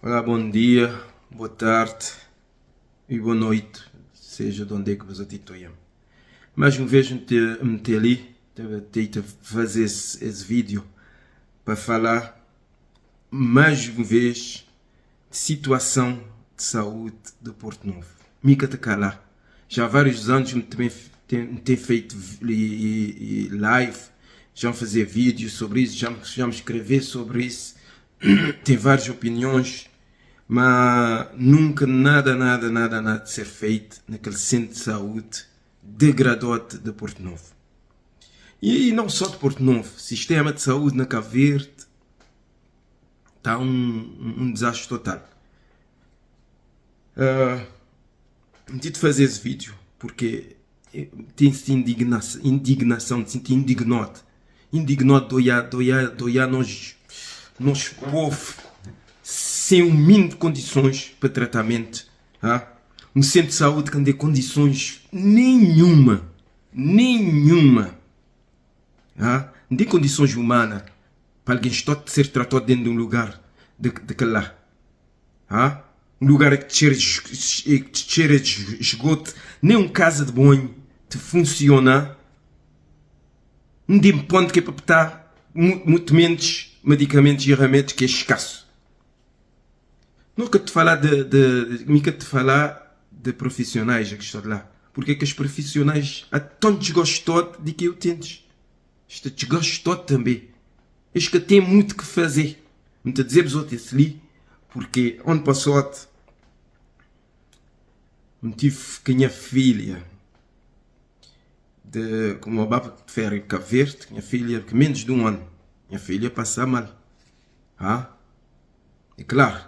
Olá, bom dia, boa tarde e boa noite, seja de onde é que você estiver. Mais uma vez meti ali, tentei fazer esse vídeo para falar mais uma vez de situação de saúde de Porto Novo. Mica te calar. Já há vários anos me tenho feito live, já me fazer vídeos sobre isso, já me escrever sobre isso. Tem várias opiniões, mas nunca nada de ser feito naquele centro de saúde degradante de Porto Novo. E não só de Porto Novo, o sistema de saúde na Cabo Verde está um desastre total. Tive de fazer esse vídeo porque tenho-se indignação, me sinto indignado de olhar nós povo sem um mínimo de condições para tratamento. Um centro de saúde que não tem condições nenhuma. Não tem condições humanas para alguém ser tratado dentro de um lugar daquele lá. Um lugar que cheira de esgoto, nem um casa de banho te funciona. Não tem ponto que é para botar muito menos medicamentos e remédios, que é escasso. Nunca te falar de profissionais que estão lá. Porque é que os profissionais há tão desgostosos de que eu tentes. Estou desgostoso também. Eles que têm muito que fazer. Não te dizer os outros ali, porque ano passado tive com a minha filha com uma baba de férias em Cabo Verde, minha filha com menos de um ano. Minha filha passa mal. É claro,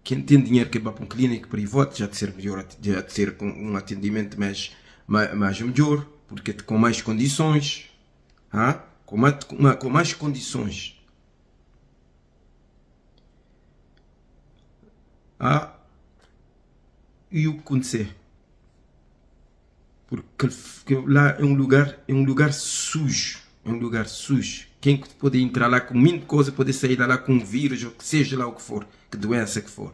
quem tem dinheiro que vai para um clínico privado já de ser melhor, já de ser com um atendimento mais melhor, porque com mais condições. Com mais condições. E o que acontecer? Porque lá é um lugar sujo. É um lugar sujo. Quem pode entrar lá com muita coisa pode sair lá com um vírus, ou que seja lá o que for, que doença que for.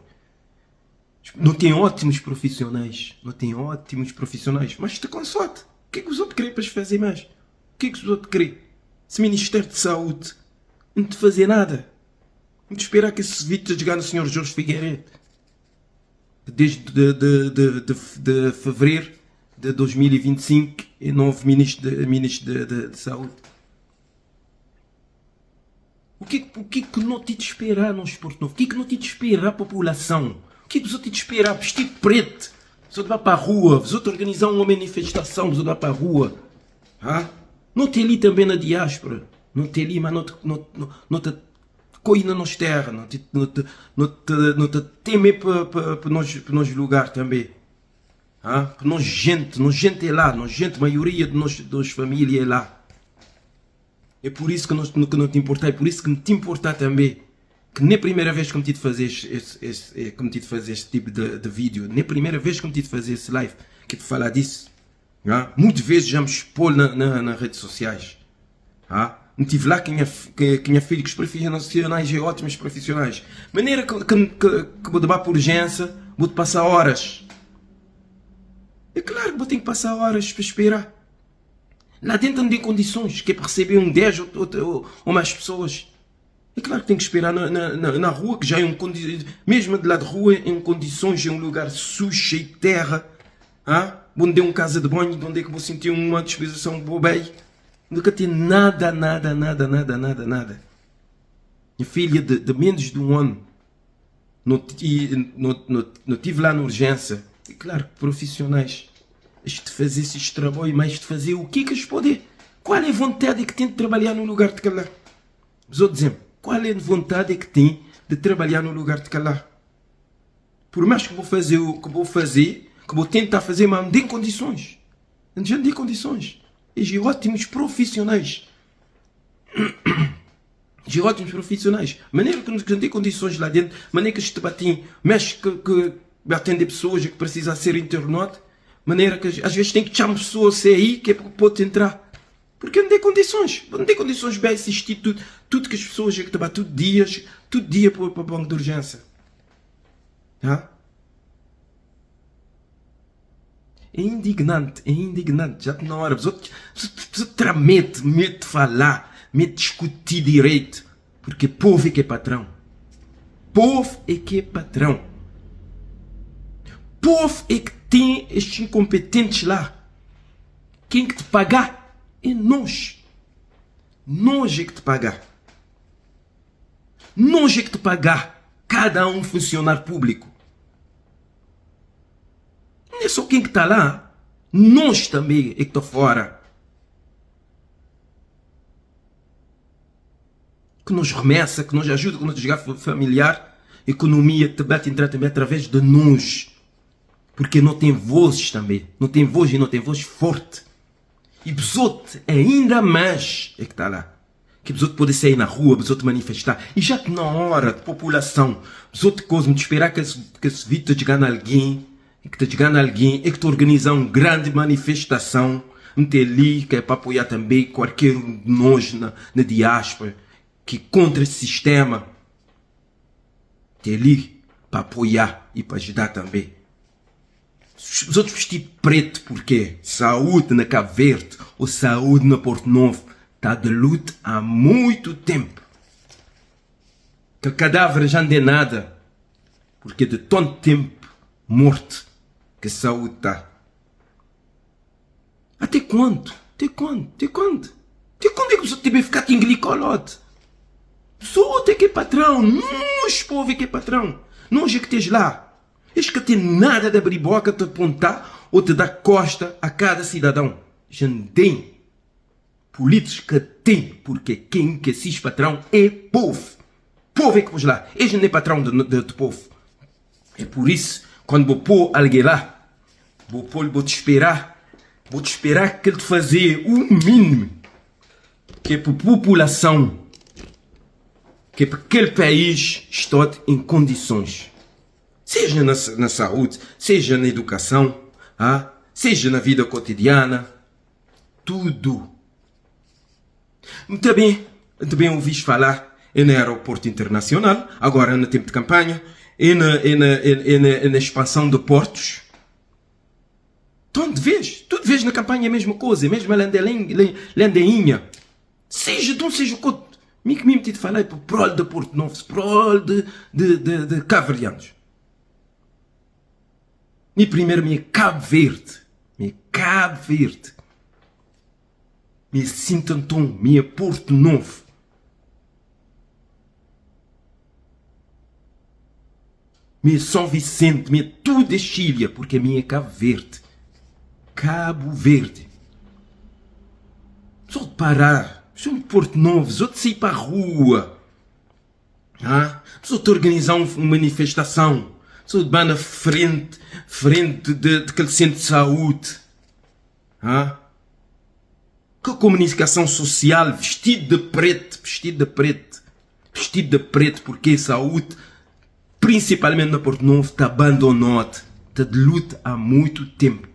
Não tem ótimos profissionais. Mas te consote. O que é que os outros querem para fazer mais? O que é que os outros querem? Se Ministério de Saúde não te fazer nada. Não te esperar que esse vídeo chegar no Sr. Jorge Figueiredo. Desde de fevereiro de 2025 é novo Ministro de Saúde. O que não te esperar no Porto Novo? O que não te esperar a população? O que os outros te esperar? Vestido preto. Os outros vão para a rua. Os outros organizar uma manifestação. Os outros vão para a rua. Não te ali também na diáspora. Não te ali, mas não te coina nos terra. Não te teme para nós lugar também. Para nós gente é lá. Nós gente, a maioria de nós família é lá. É por isso que não te importar, é por isso que me te importar também. Que nem a primeira vez que me tive de fazer este tipo de vídeo, nem a primeira vez que me tive de fazer esse live, que te falar disso. Muitas vezes já me expor nas redes sociais. Me tive lá que minha filha, que os profissionais é ótimos profissionais. Maneira que vou dar por urgência, vou te passar horas. É claro que vou ter que passar horas para esperar. Lá dentro não tem condições, que é para receber 10 ou mais pessoas. É claro que tem que esperar na rua, que já é mesmo de lá de rua, em condições, é um lugar sujo, cheio de terra. Onde é uma casa de banho, onde é que vou sentir uma disposição bem. Nunca tem nada. Minha filha de menos de um ano, não tive lá na urgência. É claro que profissionais, de fazer esses trabalhos, mas de fazer o que eles podem. Qual é a vontade que tem de trabalhar no lugar de calá? Vou dizer, qual é a vontade que tem de trabalhar no lugar de calá? Por mais que vou fazer o que vou tentar fazer, mas não tem condições. Não tem condições. E ótimos profissionais. Maneira que não tem condições lá dentro, maneira que te batem, mas que atender pessoas que precisam ser internadas. Maneira que às vezes tem que chamar pessoas a sair que é para poder entrar. Porque não tem condições. Não tem condições para assistir tudo que as pessoas que trabalham todo dia para o banco de urgência. Ah? É indignante, já está na hora. Você tramete, medo de falar, medo de discutir direito, porque povo é que é patrão. Povo é que é patrão. Povo é que tem estes incompetentes lá. Quem que te pagar é nós. Nós é que te pagar. Nós é que te pagar. Cada um funcionário público. Não é só quem que está lá. Nós também é que está fora. Que nos remessa, que nos ajuda, que nos desgaste familiar. Economia também através de nós. Porque não tem vozes também. Não tem voz e não tem voz forte. E besote ainda mais é que está lá. Que besote pode sair na rua, besote manifestar. E já que na hora de população, besote coisa de esperar que esse vídeo te gane alguém, e que te gane alguém, é que te organizar uma grande manifestação, meter ali, que é para apoiar também qualquer um de nós na diáspora, que contra esse sistema, ter ali para apoiar e para ajudar também. Os outros vestir preto porque saúde na Cabo Verde ou saúde na Porto Novo está de luta há muito tempo. Que o cadáver já não é nada porque de tanto tempo morto que a saúde está. Até quando? Até quando? Até quando? Até quando é que o senhor tem ficar engolir colote? Só é que é patrão. Nós, povo, é que é patrão. Nós é que esteja lá. És que tem nada de abrir boca, te apontar ou te dar costa a cada cidadão. Já não tem. Políticos que tem, porque quem que assiste patrão é povo. Povo é que pôs lá. És não é patrão de povo. É por isso, quando vou pôr alguém lá, vou te esperar que ele te fazer o mínimo que é para a população, que é para aquele país está em condições. Seja na saúde, seja na educação, seja na vida cotidiana, tudo. Muito bem ouviste falar no aeroporto internacional, agora no tempo de campanha, e na expansão de portos. Tudo vês na campanha a mesma coisa, mesmo a landeinha. Seja o que me te falar para o prol de Porto Novo, prol de Cabo Verdeanos. E primeiro me Cabo Verde. Me Sintantão, me Porto Novo. Me São Vicente, me tudo é Chile, porque me é Cabo Verde. Cabo Verde. Só de parar, só de Porto Novo, só de sair para a rua. Só de organizar uma manifestação. Só de ir na frente daquele centro de saúde. Que comunicação social, vestido de preto, porque a saúde, principalmente na Porto Novo, está abandonada, está de luta há muito tempo.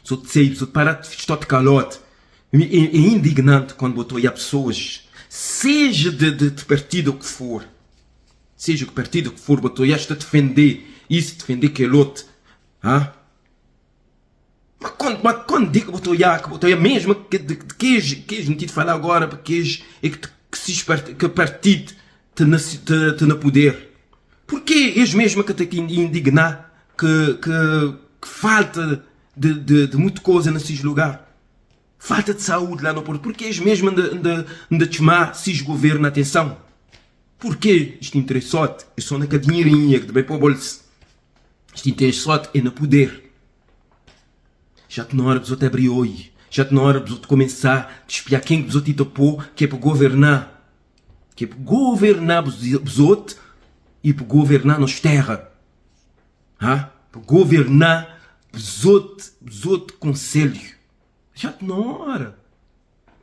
Só de sair, só de parar de estar de calote. É indignante quando botou aí a pessoas, seja de partido que for, botou aí a defender isso, defender aquele outro. Mas quando digo que botou aí mesmo que não te falar agora, porque que partido te na poder. Porque és mesmo que te indignar que falta de muita coisa nesses lugares. Falta de saúde lá no Porto. Porque és mesmo de chamar esses governos a atenção. Porque este interessote é só naquela dinheirinha que também para o bolso. Este interessote é no poder. Já está na hora de você abrir olho. Já está na hora de você começar a espiar quem que você te topou, que é para governar. Que é para governar você e para governar nas terras. Para governar besote conselho. Já está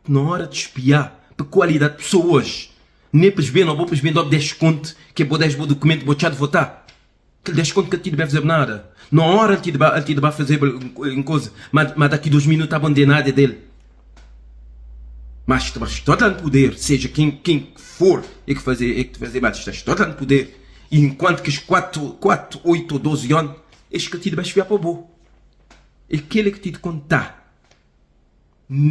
na hora de espiar para qualidade de pessoas. Nem para ver, não vou para ver, não desconto que é para dar o documento para de votar. Que desconto que ele não vai fazer nada. Na hora ele vai fazer uma coisa, mas daqui 2 minutos está abandonado dele. Mas estás todo no poder, seja quem for é que fazer mais, estás todo no poder. E enquanto que os 4, 8 ou 12 anos, és que te vais fiar para o bom. É aquele que te contar.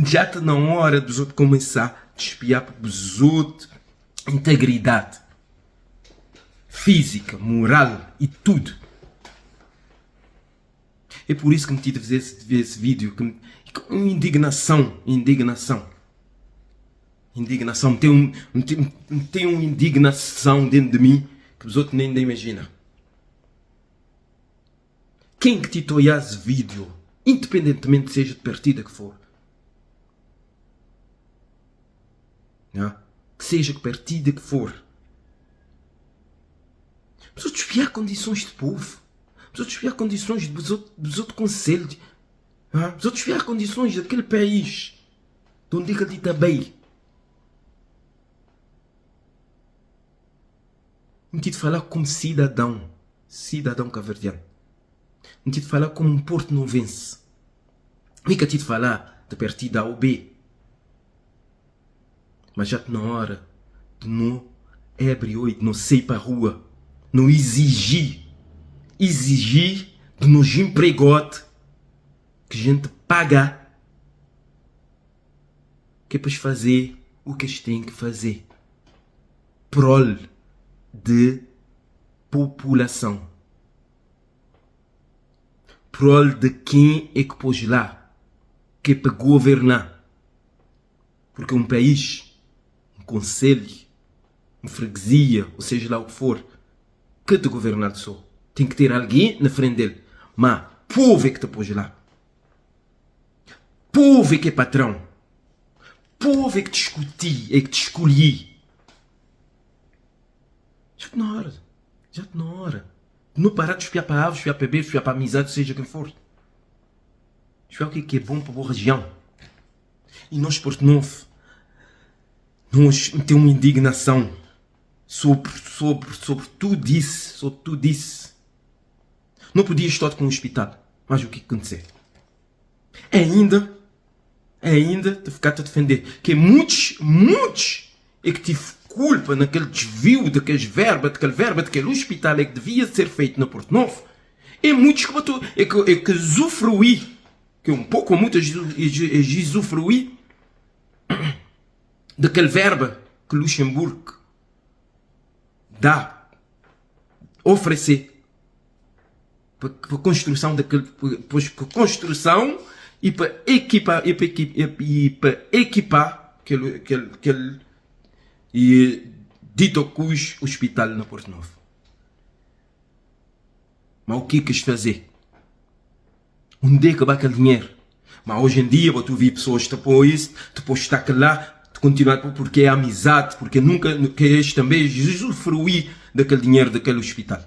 Já está na hora dos outros começar a espiar para os outros. Integridade física, moral e tudo. É por isso que me tive a fazer esse vídeo. Com indignação. Tem uma indignação dentro de mim que os outros nem imaginam. Quem que te olhar esse vídeo, independentemente seja de partida que for, não? Que seja que partida que for, mas outros desviar condições de povo, mas outros desviar condições dos outros conselhos, mas outros desviar condições daquele país de onde ele está bem. Não tive de falar como cidadão cabo-verdiano. Não tive de falar como um porto novense. Nunca tive de falar de partida A ou B. Mas já está na hora de não abrir o olho, de não sair para a rua, não exigir de nos empregotes que a gente paga, que é para fazer o que eles têm que fazer. Prol de população. Prol de quem é que pôs lá, que é para governar. Porque um país, um conselho, uma freguesia, ou seja lá o que for, que de governar só, tem que ter alguém na frente dele. Mas povo é que te pôs lá. Povo é que é patrão. Povo é que te escuti, é que te escolhi. Já está na hora. Não parar de espiar para aves, espiar para bebês, espiar para amizade, seja quem for. Espiar o que é bom para a boa região. E nós, Porto Novo, nós temos uma indignação sobre tudo isso. Não podia estar com o hospital. Mas o que aconteceu? Ainda te ficar a defender. Que muitos é que tive culpa naquele desvio daquele verba daquele hospital é que devia ser feito no Porto Novo. É muitos que usufruí, que um pouco ou muito usufruí daquele verba que Luxemburgo dá, oferecer para a construção daquele, construção e para equipar aquele e dito cujo hospital no Porto Novo. Mas o que queres fazer? Onde é que vai aquele dinheiro? Mas hoje em dia, tu vi pessoas que apoiam isso, depois está lá, de continuar porque é amizade, porque nunca queres também usufruir daquele dinheiro daquele hospital.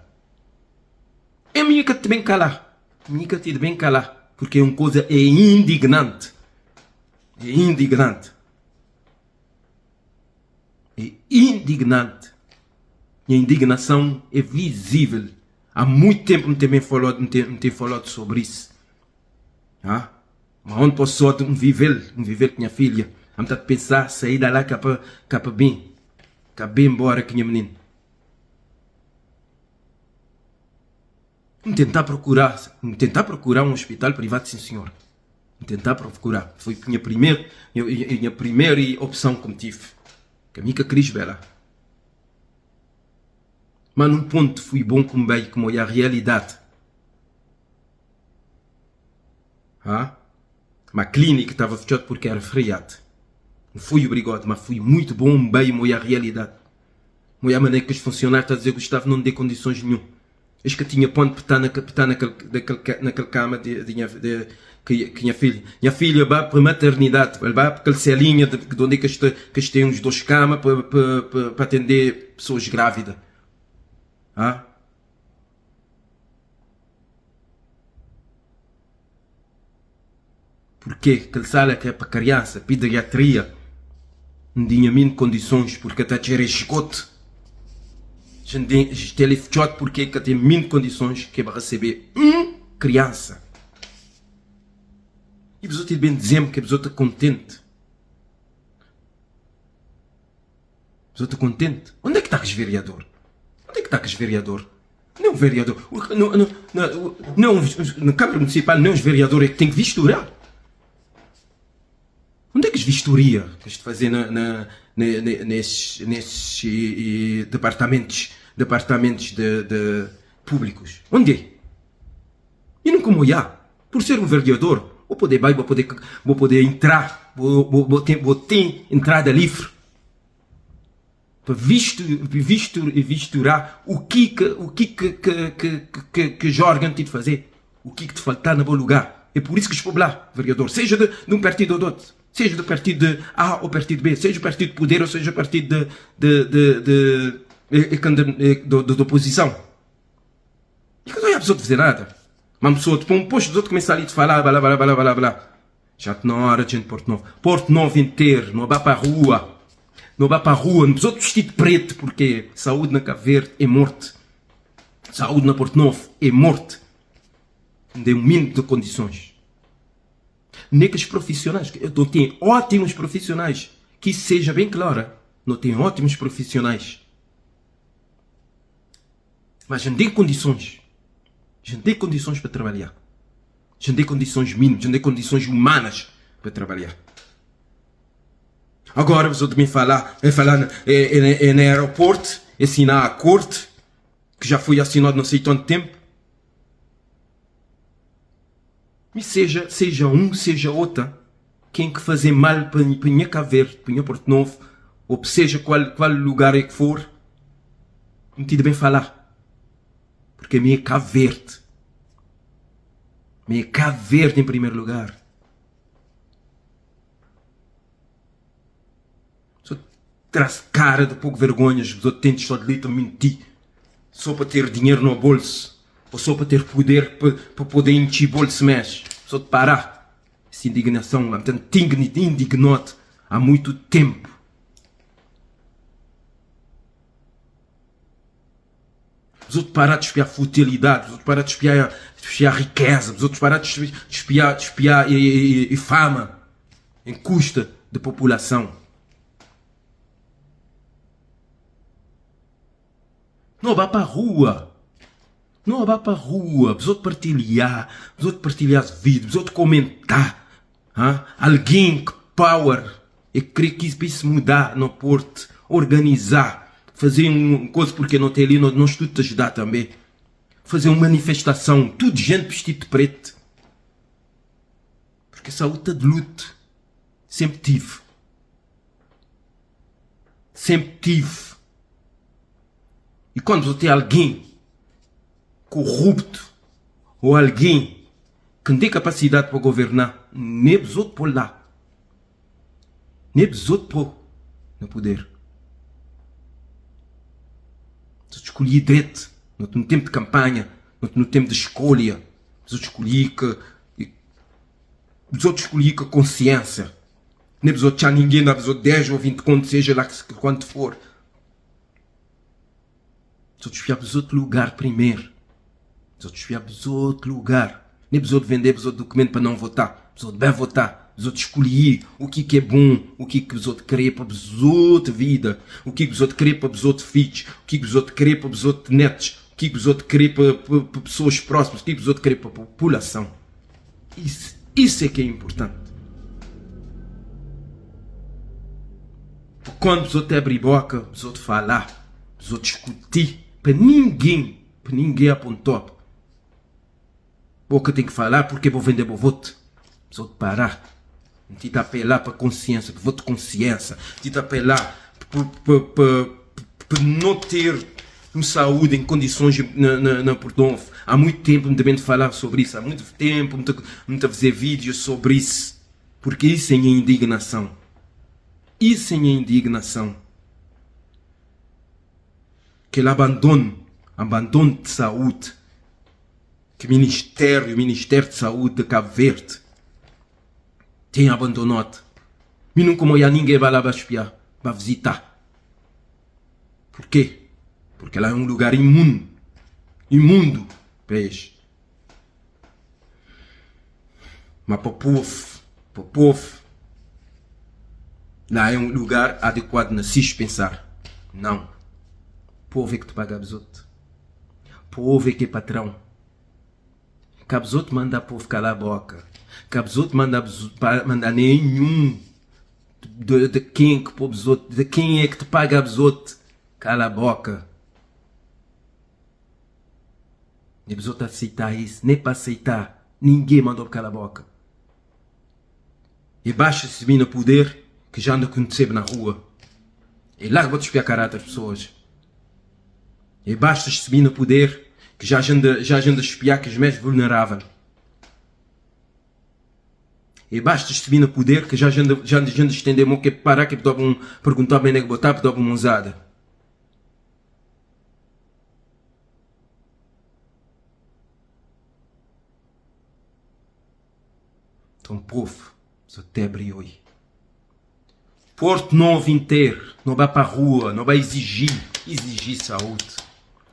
É minha que te bem calar. Porque é uma coisa indignante. É indignante. E a indignação é visível. Há muito tempo não tenho falado sobre isso. Mas onde posso só viver com minha filha? A me pensar, sair da lá capa bem embora com minha menina. Tentar procurar um hospital privado, sim senhor. Tentar procurar. Foi a minha primeira opção que tive. Que a minha Cris Bela. Mas num ponto fui bom como é a realidade. Mas a clínica estava fechada porque era feriado. Não fui obrigado, mas fui muito bom bem como é a realidade. Como é a maneira que os funcionários estão a dizer que Gustavo não dê condições nenhuma. Acho que tinha ponto para estar naquela cama que minha filha. Minha filha vai para a maternidade, vai para aquela celinha de onde é que tem uns 2 camas para atender pessoas grávidas. Porquê? Aquela sala que é para criança, pediatria, não tinha mínimo condições, porque até tinha esgoto. Ele fechado porque tem mínimo condições que é para receber criança. E você bem dizendo que você está contente. Estou contente. Onde é que está o vereador? Onde é que está o vereador? Não o vereador. Não, na Câmara Municipal, não os vereadores é que tem que visturar. Onde é que os vistoria que estão fazer nesses departamentos de públicos? Onde é? E não como já. Por ser um vereador, vou poder entrar, vou ter entrada livre para visturar o que os órgãos têm de fazer, o que te faltar no bom lugar. É por isso que estou lá, vereador, seja de um partido ou de outro, seja do partido de A ou partido B, seja o partido de poder ou seja o partido de oposição. E que não é a pessoa de fazer nada. Uma pessoa te põe um posto, os outros começam ali a falar, blá. Já está na hora de gente Porto Novo. Porto Novo inteiro, não vai para a rua. Não vai para a rua, não precisa vestir de preto, porque saúde na Cabo Verde é morte. Saúde na Porto Novo é morte. Não tem um mínimo de condições. Nem que os profissionais, eu não tenho ótimos profissionais, que isso seja bem claro, não tenho ótimos profissionais. Mas não tem condições. Já não tem condições para trabalhar. Já não tem condições mínimas, já não tem condições humanas para trabalhar. Agora, você também falar no aeroporto, assinar a corte, que já foi assinado não sei tanto tempo. E seja um, seja outra, quem que fazer mal para minha Cabo Verde, para minha Porto Novo, ou seja qual lugar é que for, não tem de bem falar. Porque a minha Cabo Verde. Minha Cabo Verde em primeiro lugar. Só traz cara de pouco vergonhas, os outros tentam só de leite a mentir. Só para ter dinheiro no bolso. Ou só para ter poder para poder encher bolso mexe. Só de parar. Essa indignação, tenho indignado há muito tempo. Os outros parar de espiar futilidade, os outros parar de espiar riqueza, os outros parar de espiar e fama em custa da população. Não vá para a rua. Não vá para a rua. Os outros partilhar os vídeos, os outros comentar. Alguém que power e querer que isso mudar no Porto, organizar. Fazer uma coisa porque não tem ali, nós tudo te ajudar também. Fazer uma manifestação, tudo gente vestido de preto. Porque essa luta de luto sempre tive. Sempre tive. E quando você tem alguém corrupto ou alguém que não tem capacidade para governar, nem os outros por lá. Nem os outros por no poder. Se escolhi direito, no tempo de campanha, no tempo de escolha, se escolhi com a consciência. Nem os outros, ninguém dá os outros 10 ou 20 contos, seja lá quanto for. Se espiar para outro lugar primeiro. Se espiar para outro lugar. Nem os outros vender os outros documentos para não votar. Os outros bem votar. Os outros escolher o que é bom, o que os outros querem para os outros vida, o que os outros querem para os outros filhos, o que os outros querem para os outros netos, o que os outros querem para pessoas próximas, o que os outros querem para a população. Isso é que é importante. Quando os outros abrem boca, os outros falar, os outros discutir, para ninguém apontar. Boca tem que falar porque vou vender o voto. Os outros parar. Te apelar para a consciência, para voto de consciência. Te apelar para não ter uma saúde em condições na Porto Novo. Há muito tempo me devem falar sobre isso. Há muito tempo me fazer vídeos sobre isso. Porque isso é a indignação. Isso é a indignação. Aquele abandono de saúde. Que o Ministério de Saúde de Cabo Verde tem abandonado. E não como ninguém vai lá para espiar, para visitar. Por quê? Porque lá é um lugar imundo. Imundo, peixe. Mas para o povo, lá é um lugar adequado a se pensar. Não. O povo é que te paga absoto. O povo é que é patrão. Que absoto manda o povo calar a boca. Que absoto manda nenhum de quem que povo absoto, de quem é que te paga absoto. Cala a boca. Nem absoto aceitar isso, nem para aceitar. Ninguém mandou calar a boca. E basta subir no poder que já anda conhecendo na rua. E larga de espiar caráter das pessoas. E basta subir no poder que já anda a espiar que os mais vulneráveis. E basta subir no poder que já anda a estender a mão que parar que perguntar bem que botar para uma usada. Então, povo, só te abriu aí. Porto Novo inteiro, não vai para a rua, não vai exigir saúde.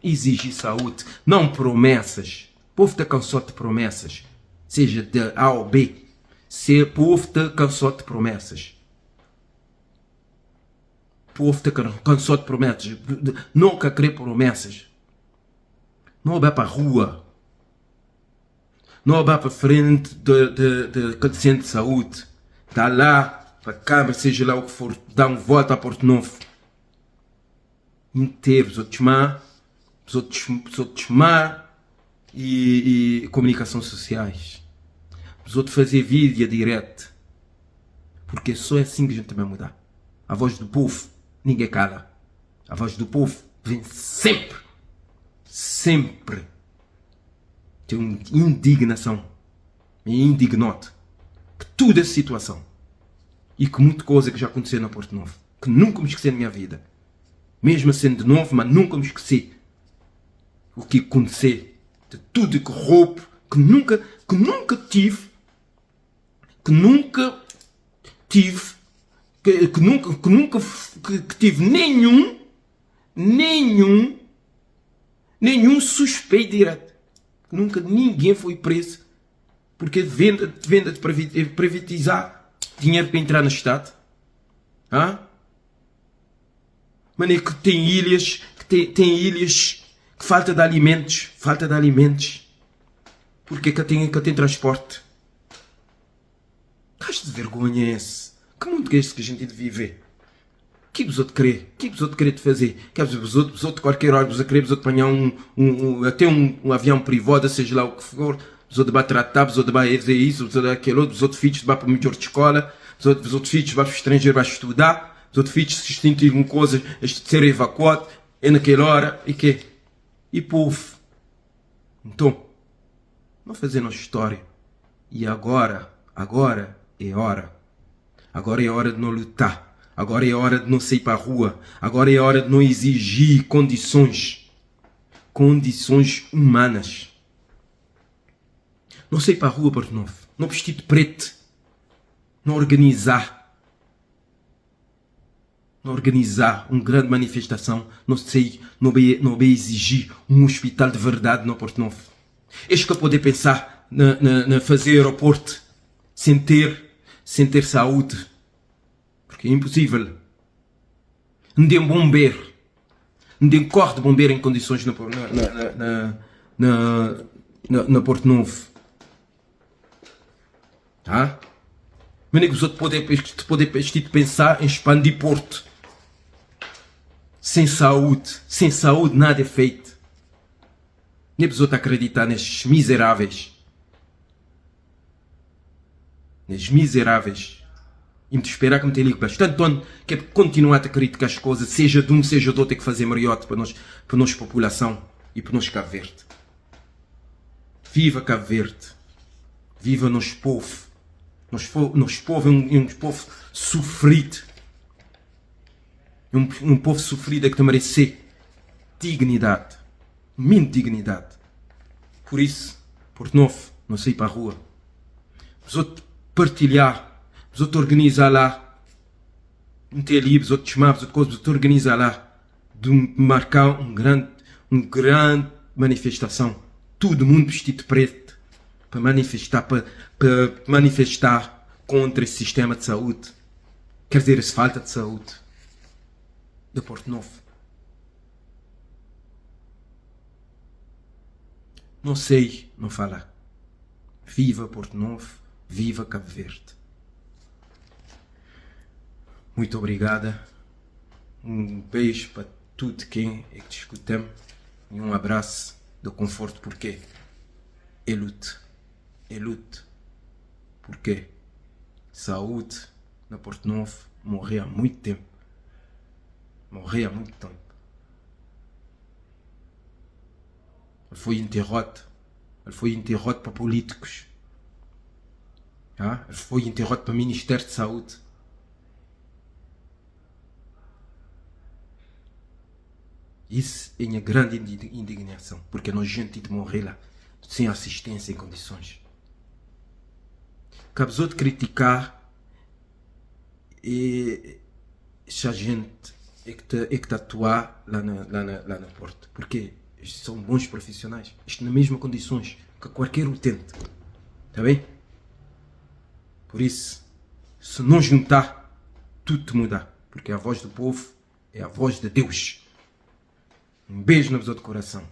Exigir saúde, não promessas. O povo está cansado de promessas. Seja de A ou B. O povo está cansado de promessas. O povo está cansado de promessas. Nunca querer promessas. Não vai para a rua. Não vai para frente de centro de saúde. Está lá. Para a Câmara, seja lá o que for, dá um voto a Porto Novo. Inteiro, pessoas chamar e comunicações sociais. Pessoas fazer vídeo direto. Porque só é assim que a gente vai mudar. A voz do povo, ninguém cala. A voz do povo vem sempre. Sempre. Tem uma indignação. Me indignote. Que tudo é situação. E que muita coisa que já aconteceu na Porto Novo. Que nunca me esqueci na minha vida. Mesmo sendo de novo, mas nunca me esqueci. O que aconteceu. De tudo que roubo. Que nunca tive. Que tive nenhum suspeito direto. Que nunca ninguém foi preso. Porque venda de privatizar dinheiro para entrar no Estado. Mas é que tem ilhas que falta de alimentos. Porque que tem transporte. Caso de vergonha é esse? Que mundo é esse que a gente vive? O que os outros querem? O que os outros querem fazer? Que os outros qualquer hora, os outros apanhar até um avião privado, seja lá o que for. Os outros vão tratar, os outros vão fazer isso, os outros aquilo, os outros filhos vão para a melhor escola, os outros filhos vão para o estrangeiro para estudar, os outros filhos se sentem com coisas, ser evacuados, é naquela hora, e que? E povo. Então, não fazendo história. E agora é hora. Agora é hora de não lutar. Agora é hora de não sair para a rua. Agora é hora de não exigir condições humanas. Não sair para a rua, Porto Novo. Não vestir de preto. Não organizar uma grande manifestação. Não vai exigir um hospital de verdade no Porto Novo. Este que poder pensar na fazer aeroporto sem ter saúde. Porque é impossível. Não tem bombeiro. Não tem corpo de bombeiro em condições na Porto Novo. Mas é que os outros podem pensar em expandir Porto. Sem saúde nada é feito. Nem os outros acreditar nestes miseráveis. E me esperar que me tenha ligo bastante dono, que é continuar a criticar as coisas, seja de um, seja de outro, tem que fazer mariote para nós população e para nós Cabo Verde. Viva Cabo Verde. Viva nosso povo. Nosso povo é um povo sofrido. Um povo sofrido é que tem merecer dignidade. Mínima dignidade. Por isso, Porto Novo, não sair para a rua. Os outros partilhar. Os outros organizar lá. Meter ali, os outros chamar, os outros organizar lá. De marcar uma grande manifestação. Todo mundo vestido de preto. Para manifestar contra esse sistema de saúde. Quer dizer, essa falta de saúde de Porto Novo. Não sei, não falar. Viva Porto Novo, viva Cabo Verde. Muito obrigada. Um beijo para tudo quem é que te escutamos. E um abraço de conforto, porque é luta. É luta. Porque saúde na Porto Novo morri há muito tempo. Morri há muito tempo. Ele foi enterrado. Ele foi enterrado para políticos. Ele foi enterrado para o Ministério de Saúde. Isso é minha grande indignação. Porque é nojento de morrer lá, sem assistência em condições. Acabou de criticar e essa gente é que está a atuar lá na Porto. Porque estes são bons profissionais. Estão nas mesmas condições que qualquer utente. Está bem? Por isso, se não juntar, tudo muda. Porque a voz do povo é a voz de Deus. Um beijo no vosso coração.